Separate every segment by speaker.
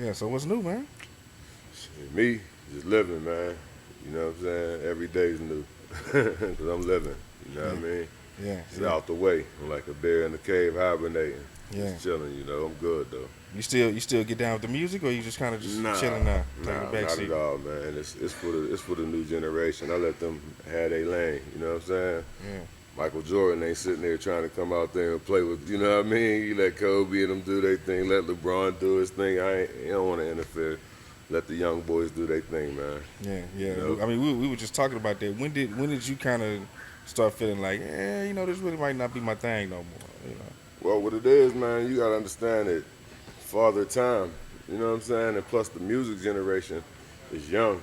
Speaker 1: Yeah. So what's new, man?
Speaker 2: Shit, me, just living, man. You know what I'm saying? Every day's new. Because I'm living. You know what I
Speaker 1: Yeah.
Speaker 2: mean?
Speaker 1: Yeah.
Speaker 2: Just
Speaker 1: Yeah.
Speaker 2: out the way. I'm like a bear in the cave hibernating.
Speaker 1: Yeah.
Speaker 2: Just chilling, you know. I'm good, though.
Speaker 1: You still get down with the music, or you just kind of just chilling now, taking the back
Speaker 2: Not at
Speaker 1: seat?
Speaker 2: all, man. It's for the new generation. I let them have their lane. You know what I'm saying?
Speaker 1: Yeah.
Speaker 2: Michael Jordan ain't sitting there trying to come out there and play with. You know what I mean? You let Kobe and them do their thing. Let LeBron do his thing. You don't want to interfere. Let the young boys do their thing, man.
Speaker 1: Yeah. Yeah.
Speaker 2: You know?
Speaker 1: I mean, we were just talking about that. When did you kind of start feeling like, this really might not be my thing no more?
Speaker 2: Well, what it is, man, you gotta understand it. Father time. You know what I'm saying? And plus, the music generation is young.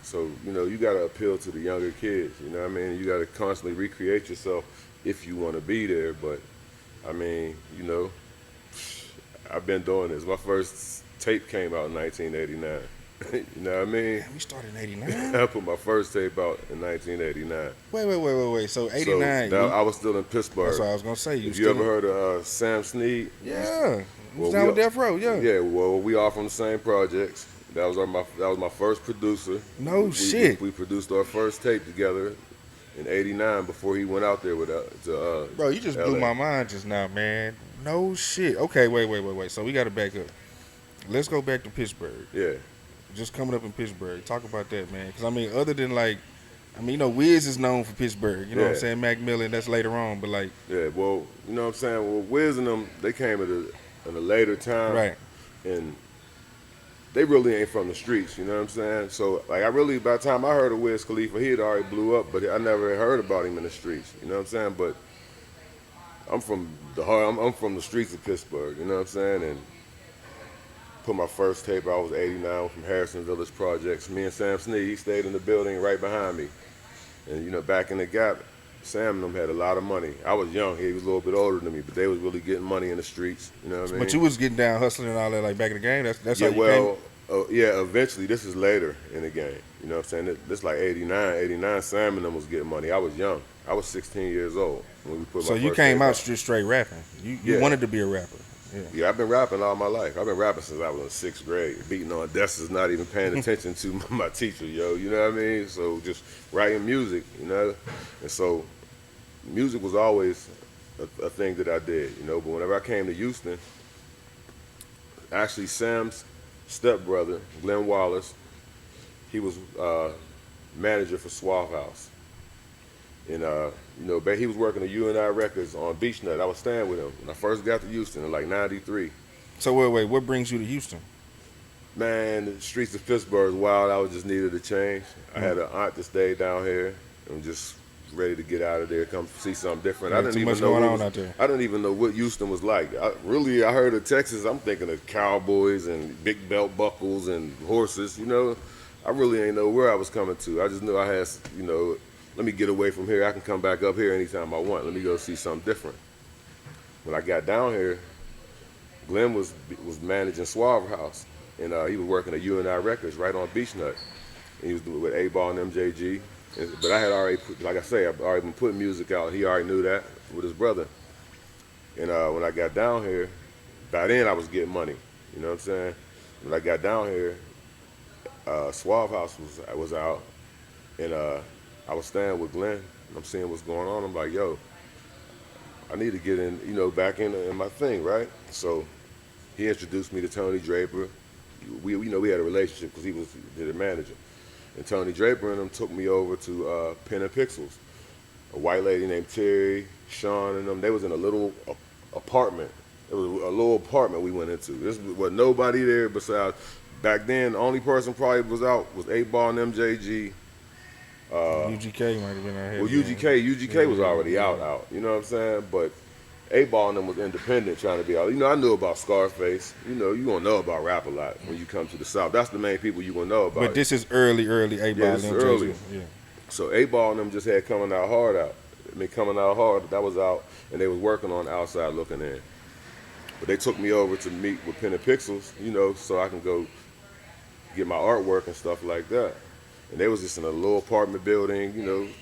Speaker 2: So, you gotta appeal to the younger kids. You know what I mean? You gotta constantly recreate yourself if you want to be there. But I mean, I've been doing this. My first tape came out in 1989. You know what I mean?
Speaker 1: Man, we started in '89.
Speaker 2: I put my first tape out in 1989.
Speaker 1: Wait. So
Speaker 2: So
Speaker 1: '89.
Speaker 2: I was still in Pittsburgh.
Speaker 1: That's what I was gonna say.
Speaker 2: If you ever heard of Sam Sneed?
Speaker 1: Yeah. You was
Speaker 2: Well,
Speaker 1: down with Death Row. Yeah.
Speaker 2: Yeah, well, we all from the same projects. That was my first producer.
Speaker 1: No shit.
Speaker 2: We produced our first tape together in '89 before he went out there with to
Speaker 1: Bro, you just blew
Speaker 2: LA.
Speaker 1: my mind just now, man. No shit. Okay, wait. So we got to back up. Let's go back to Pittsburgh.
Speaker 2: Yeah,
Speaker 1: Just coming up in Pittsburgh. Talk about that, man. Because, I mean, other than, Wiz is known for Pittsburgh. You know what I'm
Speaker 2: Yeah.
Speaker 1: saying? Mac Millen, that's later on. But,
Speaker 2: yeah. Well, you know what I'm saying. Well, Wiz and them, they came at a later time,
Speaker 1: right.
Speaker 2: and they really ain't from the streets. You know what I'm saying? So, by the time I heard of Wiz Khalifa, he had already blew up, but I never heard about him in the streets. You know what I'm saying? But I'm from the heart. I'm from the streets of Pittsburgh. You know what I'm saying? And put my first tape out, I was '89 from Harrison Village Projects. Me and Sam Sneed, he stayed in the building right behind me. And back in the Gap, Sam and them had a lot of money. I was young, he was a little bit older than me, but they was really getting money in the streets. You know what I mean?
Speaker 1: But you was getting down hustling and all that, back in the game. That's
Speaker 2: Yeah,
Speaker 1: how you
Speaker 2: well,
Speaker 1: came.
Speaker 2: yeah, eventually, this is later in the game. You know what I'm saying? This like '89, Sam and them was getting money. I was young. I was 16 years old when we put
Speaker 1: So
Speaker 2: my
Speaker 1: you
Speaker 2: first
Speaker 1: came
Speaker 2: tape
Speaker 1: out straight rapping. You
Speaker 2: Yeah.
Speaker 1: wanted to be a rapper. Yeah.
Speaker 2: Yeah, I've been rapping all my life. I've been rapping since I was in sixth grade, beating on desks, not even paying attention to my teacher, yo. You know what I mean? So just writing music, And so music was always a thing that I did, But whenever I came to Houston, actually Sam's stepbrother, Glenn Wallace, he was manager for Suave House. And, he was working at U&I Records on Beach Nut. I was staying with him when I first got to Houston in like '93.
Speaker 1: So wait, what brings you to Houston?
Speaker 2: Man, the streets of Pittsburgh is wild. I just needed a change. I had an aunt that stayed down here. I'm just ready to get out of there, come see something different.
Speaker 1: Yeah, too much going on out there.
Speaker 2: I didn't even know what Houston was like. I heard of Texas, I'm thinking of cowboys and big belt buckles and horses, I really ain't know where I was coming to. I just knew I had, let me get away from here. I can come back up here anytime I want. Let me go see something different. When I got down here, Glenn was managing Suave House, and he was working at U&I Records right on Beach Nut. And he was doing with A-Ball and MJG. But I had already, I've already been putting music out. He already knew that with his brother. And when I got down here, by then I was getting money. You know what I'm saying? When I got down here, Suave House was out, and I was staying with Glenn. And I'm seeing what's going on. I'm like, yo, I need to get in, back in my thing, right? So he introduced me to Tony Draper. We had a relationship because he was the manager. And Tony Draper and them took me over to Pen and Pixels. A white lady named Terry, Sean, and them. They was in a little apartment. It was a little apartment we went into. This was nobody there besides. Back then, the only person probably was out was 8-Ball and MJG.
Speaker 1: UGK might have been out here.
Speaker 2: Well, UGK was already out. You know what I'm saying? But 8-Ball and them was independent, trying to be out. I knew about Scarface. You gonna know about rap a lot when you come to the South. That's the main people you gonna know about.
Speaker 1: But this is early 8-Ball.
Speaker 2: Yeah, this is early.
Speaker 1: Yeah.
Speaker 2: So 8-Ball and them just had Coming Out Hard out. Coming Out Hard, that was out, and they was working on Outside Looking In. But they took me over to meet with Pen and Pixels, so I can go get my artwork and stuff like that. And they was just in a little apartment building, I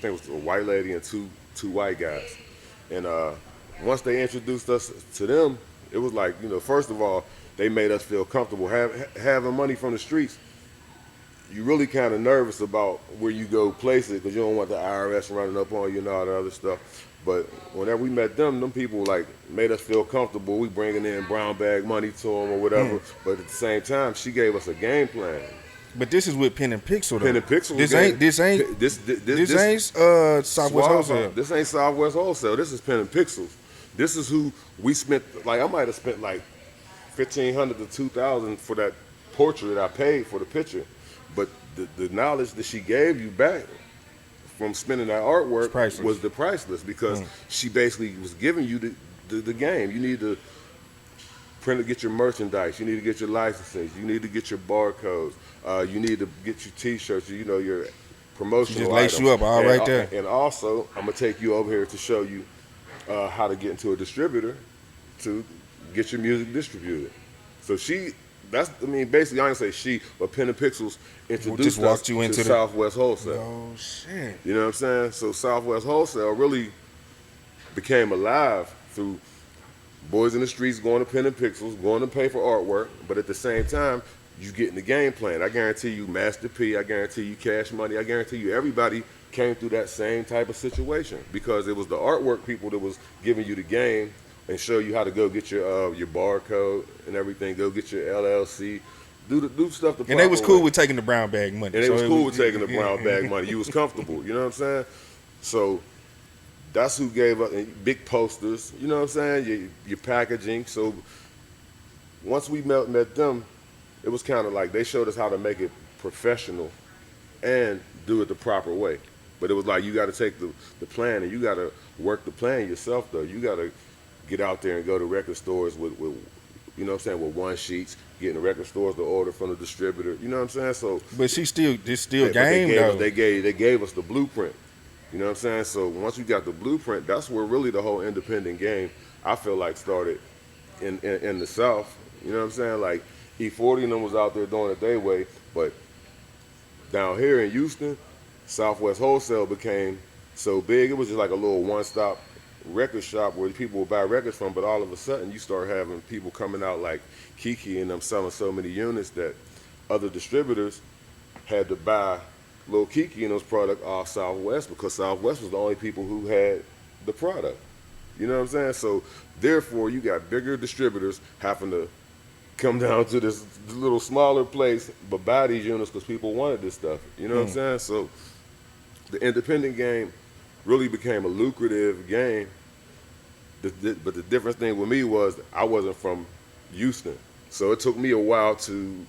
Speaker 2: think it was a white lady and two white guys. And once they introduced us to them, it was like, first of all, they made us feel comfortable. Having money from the streets, you really kind of nervous about where you go place it because you don't want the IRS running up on you and all that other stuff. But whenever we met them people like made us feel comfortable. We bringing in brown bag money to them or whatever. But at the same time, she gave us a game plan.
Speaker 1: But this is with Pen and Pixel though.
Speaker 2: Pen and Pixel.
Speaker 1: This ain't Southwest Wholesale.
Speaker 2: This ain't Southwest Wholesale. This is Pen and Pixels. This is who we spent. Like I might have spent like $1,500 to $2,000 for that portrait I paid for the picture. But the knowledge that she gave you back from spending that artwork was the priceless because she basically was giving you the game. You need to print to get your merchandise. You need to get your licenses. You need to get your barcodes. You need to get your T-shirts. You know, your promotional
Speaker 1: She just lace you up all right there.
Speaker 2: And also, I'm gonna take you over here to show you how to get into a distributor to get your music distributed. So basically, I ain't say she, but Pen and Pixels introduced us to Southwest Wholesale.
Speaker 1: Oh, shit.
Speaker 2: You know what I'm saying? So Southwest Wholesale really became alive through boys in the streets going to Pen and Pixels, going to pay for artwork, but at the same time, you getting the game plan. I guarantee you Master P, I guarantee you Cash Money, I guarantee you everybody came through that same type of situation because it was the artwork people that was giving you the game and show you how to go get your barcode and everything, go get your LLC, do stuff the proper
Speaker 1: And they was cool
Speaker 2: way.
Speaker 1: with taking the brown bag money.
Speaker 2: And they was cool with taking the brown bag money. You was comfortable, you know what I'm saying? So that's who gave us big posters, you know what I'm saying? Your packaging. So once we met them, it was kind of like they showed us how to make it professional and do it the proper way. But it was like you got to take the plan and you got to work the plan yourself, though. You got to get out there and go to record stores with you know what I'm saying, with one sheets, getting the record stores to order from the distributor. You know what I'm saying? So,
Speaker 1: but this still game though.
Speaker 2: They gave us the blueprint. You know what I'm saying? So once we got the blueprint, that's where really the whole independent game I feel like started in the South. You know what I'm saying? Like E40 and them was out there doing it their way, but down here in Houston, Southwest Wholesale became so big. It was just like a little one-stop record shop where people would buy records from, but all of a sudden you start having people coming out like Kiki and them selling so many units that other distributors had to buy Lil Kiki and those products off Southwest because Southwest was the only people who had the product. You know what I'm saying? So therefore you got bigger distributors having to come down to this little smaller place but buy these units because people wanted this stuff. You know what I'm saying? So the independent game really became a lucrative game. But the different thing with me was I wasn't from Houston. So it took me a while to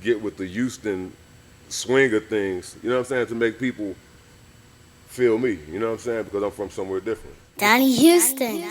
Speaker 2: get with the Houston swing of things, you know what I'm saying, to make people feel me, you know what I'm saying, because I'm from somewhere different.
Speaker 3: Donnie Houston.